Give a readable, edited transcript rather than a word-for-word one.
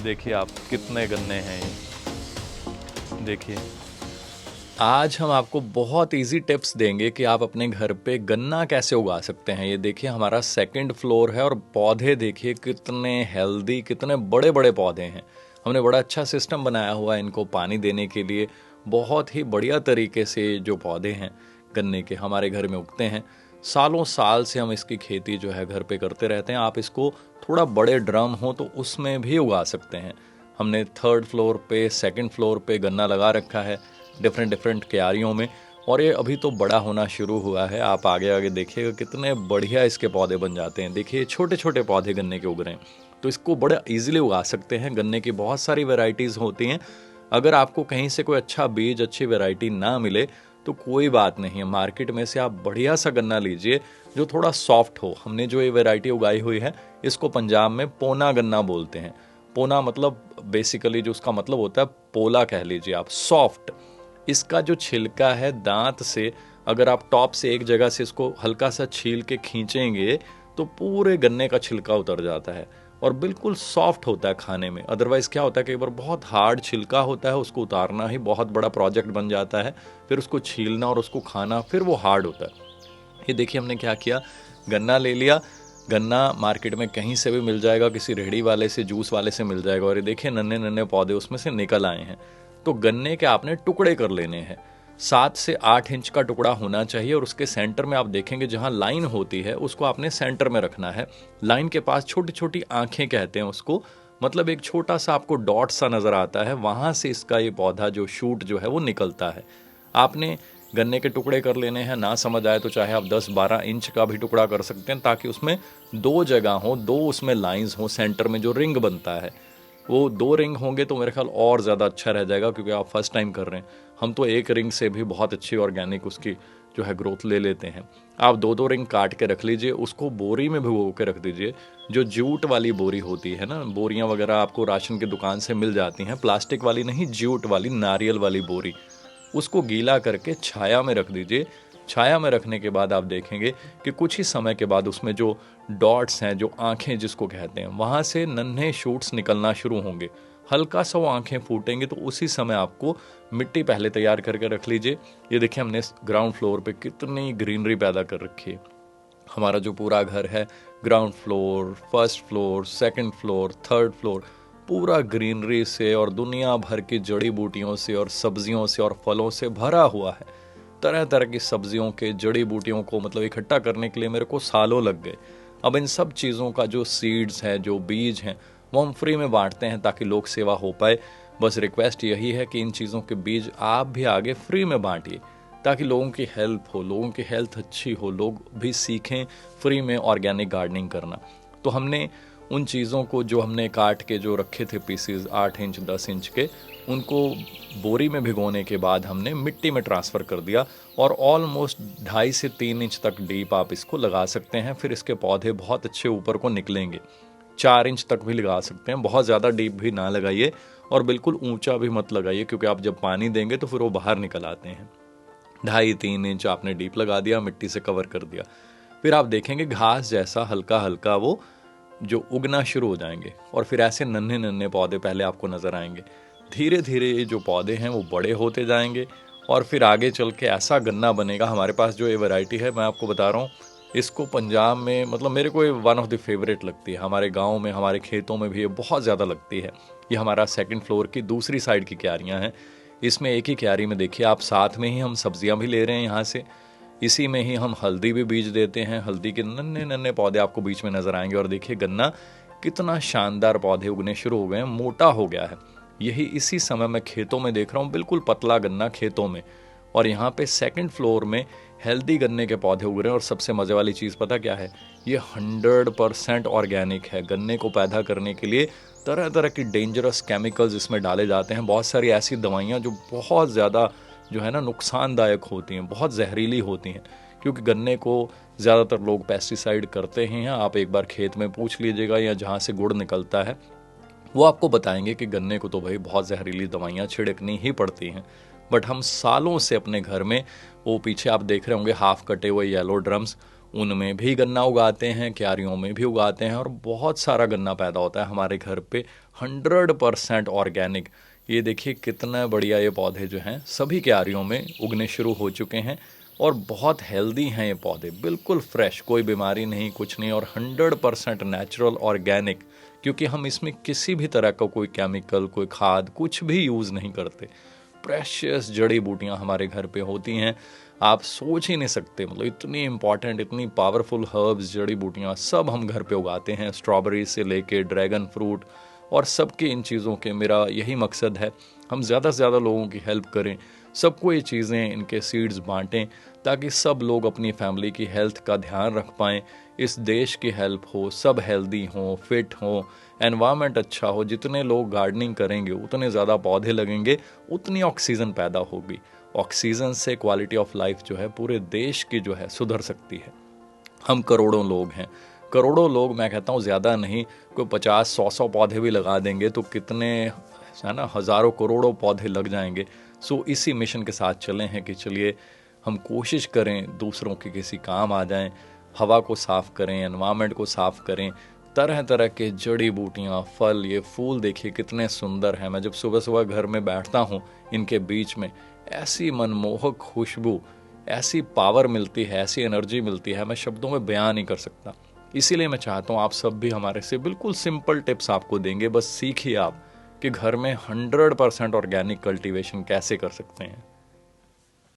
देखिए आप कितने गन्ने हैं ये। देखिए आज हम आपको बहुत इजी टिप्स देंगे कि आप अपने घर पे गन्ना कैसे उगा सकते हैं। ये देखिए हमारा सेकंड फ्लोर है और पौधे देखिए कितने हेल्दी, कितने बड़े बड़े पौधे हैं। हमने बड़ा अच्छा सिस्टम बनाया हुआ है इनको पानी देने के लिए। बहुत ही बढ़िया तरीके से जो पौधे हैं गन्ने के हमारे घर में उगते हैं। सालों साल से हम इसकी खेती जो है घर पे करते रहते हैं। आप इसको थोड़ा बड़े ड्रम हो तो उसमें भी उगा सकते हैं। हमने थर्ड फ्लोर पे, सेकंड फ्लोर पे गन्ना लगा रखा है डिफरेंट डिफरेंट क्यारियों में, और ये अभी तो बड़ा होना शुरू हुआ है। आप आगे आगे देखिएगा कितने बढ़िया इसके पौधे बन जाते हैं। देखिए छोटे छोटे पौधे गन्ने के उग रहे हैं, तो इसको बड़ा इजीली उगा सकते हैं। गन्ने की बहुत सारी वैरायटीज़ होती हैं। अगर आपको कहीं से कोई अच्छा बीज, अच्छी वैरायटी ना मिले तो कोई बात नहीं है, मार्केट में से आप बढ़िया सा गन्ना लीजिए जो थोड़ा सॉफ्ट हो। हमने जो ये वैरायटी उगाई हुई है इसको पंजाब में पोना गन्ना बोलते हैं। पोना मतलब बेसिकली जो उसका मतलब होता है पोला कह लीजिए आप, सॉफ्ट। इसका जो छिलका है दांत से अगर आप टॉप से एक जगह से इसको हल्का सा छील के खींचेंगे तो पूरे गन्ने का छिलका उतर जाता है और बिल्कुल सॉफ्ट होता है खाने में। अदरवाइज क्या होता है कई बार बहुत हार्ड छिलका होता है, उसको उतारना ही बहुत बड़ा प्रोजेक्ट बन जाता है, फिर उसको छीलना और उसको खाना फिर वो हार्ड होता है। ये देखिए हमने क्या किया, गन्ना ले लिया। गन्ना मार्केट में कहीं से भी मिल जाएगा, किसी रेहड़ी वाले से, जूस वाले से मिल जाएगा, और ये देखिए नन्हे नन्हे पौधे उसमें से निकल आए हैं। तो गन्ने के आपने टुकड़े कर लेने हैं। 7 से 8 इंच का टुकड़ा होना चाहिए और उसके सेंटर में आप देखेंगे जहां लाइन होती है उसको आपने सेंटर में रखना है। लाइन के पास छोटी छोटी आंखें कहते हैं उसको, मतलब एक छोटा सा आपको डॉट सा नजर आता है, वहां से इसका ये पौधा जो शूट जो है वो निकलता है। आपने गन्ने के टुकड़े कर लेने हैं। ना समझ आए तो चाहे आप 10-12 इंच का भी टुकड़ा कर सकते हैं, ताकि उसमें 2 जगह हो, 2 उसमें लाइंस हो, सेंटर में जो रिंग बनता है वो 2 रिंग होंगे तो मेरे ख्याल और ज़्यादा अच्छा रह जाएगा, क्योंकि आप फर्स्ट टाइम कर रहे हैं। हम तो एक रिंग से भी बहुत अच्छी ऑर्गेनिक उसकी जो है ग्रोथ ले लेते हैं। आप 2-2 रिंग काट के रख लीजिए, उसको बोरी में भिगो के रख दीजिए। जो जूट वाली बोरी होती है ना, बोरियां वगैरह आपको राशन की दुकान से मिल जाती हैं, प्लास्टिक वाली नहीं, जूट वाली, नारियल वाली बोरी, उसको गीला करके छाया में रख दीजिए। छाया में रखने के बाद आप देखेंगे कि कुछ ही समय के बाद उसमें जो डॉट्स हैं, जो आंखें जिसको कहते हैं, वहाँ से नन्हे शूट्स निकलना शुरू होंगे। हल्का सा वो आंखें फूटेंगे तो उसी समय आपको मिट्टी पहले तैयार करके रख लीजिए। ये देखिए हमने ग्राउंड फ्लोर पे कितनी ग्रीनरी पैदा कर रखी है। हमारा जो पूरा घर है, ground floor, first floor, second floor, third floor, पूरा ग्रीनरी से और दुनिया भर की जड़ी बूटियों से और सब्जियों से और फलों से भरा हुआ है। तरह तरह की सब्जियों के, जड़ी बूटियों को मतलब इकट्ठा करने के लिए मेरे को सालों लग गए। अब इन सब चीज़ों का जो सीड्स हैं, जो बीज हैं, वो हम फ्री में बांटते हैं ताकि लोक सेवा हो पाए। बस रिक्वेस्ट यही है कि इन चीज़ों के बीज आप भी आगे फ्री में बांटिए, ताकि लोगों की हेल्प हो, लोगों की हेल्थ अच्छी हो, लोग भी सीखें फ्री में ऑर्गेनिक गार्डनिंग करना। तो हमने उन चीज़ों को जो हमने काट के जो रखे थे पीसीज 8 इंच 10 इंच के, उनको बोरी में भिगोने के बाद हमने मिट्टी में ट्रांसफ़र कर दिया और ऑलमोस्ट 2.5 से 3 इंच तक डीप आप इसको लगा सकते हैं। फिर इसके पौधे बहुत अच्छे ऊपर को निकलेंगे। 4 इंच तक भी लगा सकते हैं, बहुत ज़्यादा डीप भी ना लगाइए और बिल्कुल ऊंचा भी मत लगाइए, क्योंकि आप जब पानी देंगे तो फिर वो बाहर निकल आते हैं। 2.5-3 इंच आपने डीप लगा दिया, मिट्टी से कवर कर दिया। फिर आप देखेंगे घास जैसा हल्का हल्का वो जो उगना शुरू हो जाएंगे, और फिर ऐसे नन्हे नन्हे पौधे पहले आपको नजर आएंगे। धीरे धीरे ये जो पौधे हैं वो बड़े होते जाएंगे और फिर आगे चल के ऐसा गन्ना बनेगा। हमारे पास जो ये वैरायटी है, मैं आपको बता रहा हूँ, इसको पंजाब में मतलब मेरे को ये वन ऑफ द फेवरेट लगती है। हमारे गाँव में, हमारे खेतों में भी ये बहुत ज़्यादा लगती है। ये हमारा सेकंड फ्लोर की दूसरी साइड की क्यारियाँ हैं। इसमें एक ही क्यारी में देखिए आप, साथ में ही हम सब्जियां भी ले रहे हैं यहाँ से। इसी में ही हम हल्दी भी बीज देते हैं। हल्दी के नन्हे नन्हे पौधे आपको बीच में नजर आएंगे। और देखिए गन्ना कितना शानदार पौधे उगने शुरू हो गए हैं, मोटा हो गया है। यही इसी समय मैं खेतों में देख रहा हूँ, बिल्कुल पतला गन्ना खेतों में। और यहाँ पे सेकंड फ्लोर में हेल्दी गन्ने के पौधे उग रहे हैं। और सबसे मज़े वाली चीज़ पता क्या है, ये 100% ऑर्गेनिक है। गन्ने को पैदा करने के लिए तरह तरह की डेंजरस केमिकल्स इसमें डाले जाते हैं। बहुत सारी ऐसी दवाइयाँ जो बहुत ज़्यादा जो है ना नुकसानदायक होती हैं, बहुत जहरीली होती हैं, क्योंकि गन्ने को ज़्यादातर लोग पेस्टिसाइड करते ही हैं। आप एक बार खेत में पूछ लीजिएगा या जहाँ से गुड़ निकलता है, वो आपको बताएंगे कि गन्ने को तो भाई बहुत जहरीली दवाइयाँ छिड़कनी ही पड़ती हैं। बट हम सालों से अपने घर में, वो पीछे आप देख रहे होंगे हाफ कटे हुए येलो ड्रम्स, उनमें भी गन्ना उगाते हैं, क्यारियों में भी उगाते हैं और बहुत सारा गन्ना पैदा होता है हमारे घर पे 100% ऑर्गेनिक। ये देखिए कितना बढ़िया ये पौधे जो हैं सभी क्यारियों में उगने शुरू हो चुके हैं और बहुत हेल्दी हैं ये पौधे, बिल्कुल फ्रेश, कोई बीमारी नहीं, कुछ नहीं, और 100% नेचुरल ऑर्गेनिक, क्योंकि हम इसमें किसी भी तरह का कोई केमिकल, कोई खाद, कुछ भी यूज़ नहीं करते। प्रेशियस जड़ी बूटियाँ हमारे घर पे होती हैं, आप सोच ही नहीं सकते, मतलब इतनी इंपॉर्टेंट, इतनी पावरफुल हर्ब्स, जड़ी बूटियाँ सब हम घर पे उगाते हैं, स्ट्रॉबेरी से लेके ड्रैगन फ्रूट और सबके इन चीज़ों के मेरा यही मकसद है, हम ज़्यादा से ज़्यादा लोगों की हेल्प करें, सबको ये चीज़ें, इनके सीड्स बांटें, ताकि सब लोग अपनी फैमिली की हेल्थ का ध्यान रख पाएँ, इस देश की हेल्प हो, सब हेल्दी हों, फिट हों, एनवायरनमेंट अच्छा हो। जितने लोग गार्डनिंग करेंगे उतने ज़्यादा पौधे लगेंगे, उतनी ऑक्सीजन पैदा होगी। ऑक्सीजन से क्वालिटी ऑफ लाइफ जो है पूरे देश की जो है सुधर सकती है। हम करोड़ों लोग हैं, करोड़ों लोग, मैं कहता हूँ ज़्यादा नहीं, कोई 50-100 पौधे भी लगा देंगे तो कितने, है ना, हज़ारों करोड़ों पौधे लग जाएंगे। सो इसी मिशन के साथ चले हैं कि चलिए हम कोशिश करें दूसरों के किसी काम आ जाएं, हवा को साफ़ करें, एनवायरनमेंट को साफ़ करें, तरह तरह के जड़ी बूटियाँ, फल, ये फूल देखिए कितने सुंदर हैं। मैं जब सुबह सुबह घर में बैठता हूँ इनके बीच में, ऐसी मनमोहक खुशबू, ऐसी पावर मिलती है, ऐसी एनर्जी मिलती है, मैं शब्दों में बयान नहीं कर सकता। इसीलिए मैं चाहता हूँ आप सब भी हमारे से बिल्कुल सिंपल टिप्स आपको देंगे, बस सीखिए आप कि घर में 100% ऑर्गेनिक कल्टीवेशन कैसे कर सकते हैं।